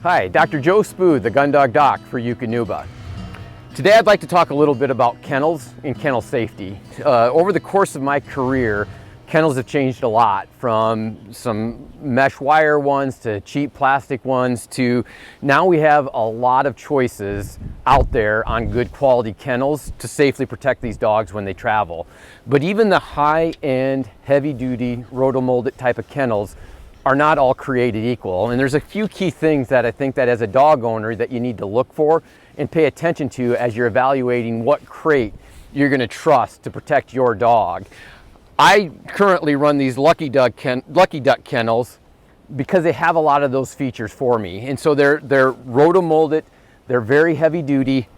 Hi, Dr. Joe Spoo, the Gundog Doc for Eukanuba. Today I'd like to talk a little bit about kennels and kennel safety. Over the course of my career, kennels have changed a lot, from some mesh wire ones to cheap plastic ones to now we have a lot of choices out there on good quality kennels to safely protect these dogs when they travel. But even the high-end, heavy-duty, roto-moulded type of kennels are not all created equal. And there's a few key things that I think that as a dog owner that you need to look for and pay attention to as you're evaluating what crate you're going to trust to protect your dog. I currently run these Lucky Duck kennels because they have a lot of those features for me. And so they're roto-moulded, they're very heavy duty,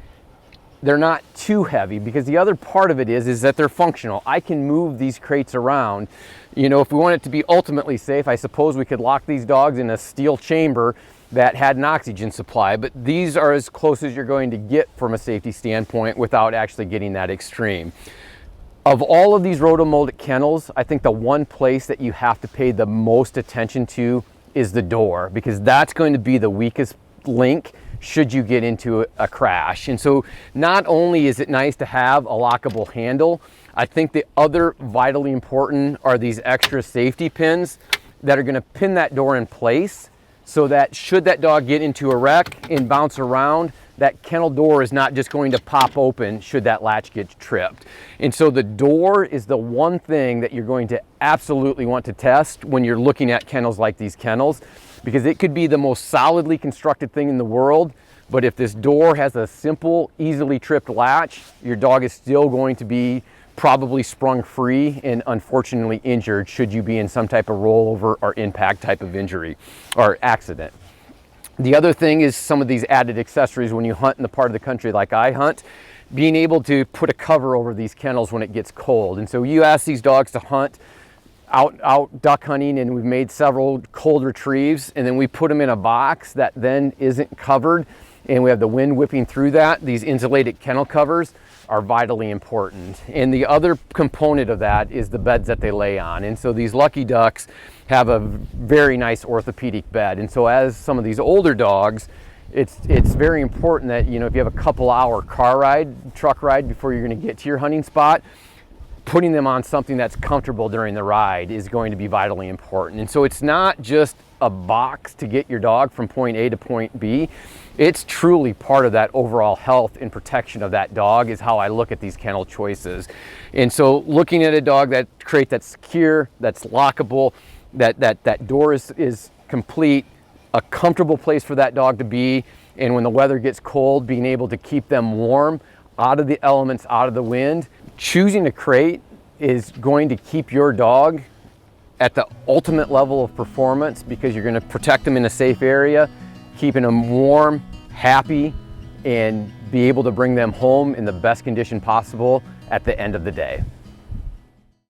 they're not too heavy, because the other part of it is that they're functional. I can move these crates around. You know, if we want it to be ultimately safe, I suppose we could lock these dogs in a steel chamber that had an oxygen supply, but these are as close as you're going to get from a safety standpoint without actually getting that extreme. Of all of these roto-moulded kennels, I think the one place that you have to pay the most attention to is the door, because that's going to be the weakest link should you get into a crash. And so not only is it nice to have a lockable handle, I think the other vitally important are these extra safety pins that are going to pin that door in place so that should that dog get into a wreck and bounce around, that kennel door is not just going to pop open should that latch get tripped. And so the door is the one thing that you're going to absolutely want to test when you're looking at kennels like these kennels, because it could be the most solidly constructed thing in the world, but if this door has a simple, easily tripped latch, your dog is still going to be probably sprung free and unfortunately injured should you be in some type of rollover or impact type of injury or accident. The other thing is some of these added accessories when you hunt in the part of the country like I hunt, being able to put a cover over these kennels when it gets cold. And so you ask these dogs to hunt out duck hunting, and we've made several cold retrieves, and then we put them in a box that then isn't covered, and we have the wind whipping through that. These insulated kennel covers are vitally important. And the other component of that is the beds that they lay on. And so these Lucky Ducks have a very nice orthopedic bed. And so as some of these older dogs, it's very important that, you know, if you have a couple hour truck ride before you're going to get to your hunting spot, putting them on something that's comfortable during the ride is going to be vitally important. And so it's not just a box to get your dog from point A to point B. It's truly part of that overall health and protection of that dog is how I look at these kennel choices. And so looking at a dog, that crate that's secure, that's lockable, that door is complete, a comfortable place for that dog to be, and when the weather gets cold, being able to keep them warm, out of the elements, out of the wind. Choosing a crate is going to keep your dog at the ultimate level of performance because you're going to protect them in a safe area, keeping them warm, happy, and be able to bring them home in the best condition possible at the end of the day.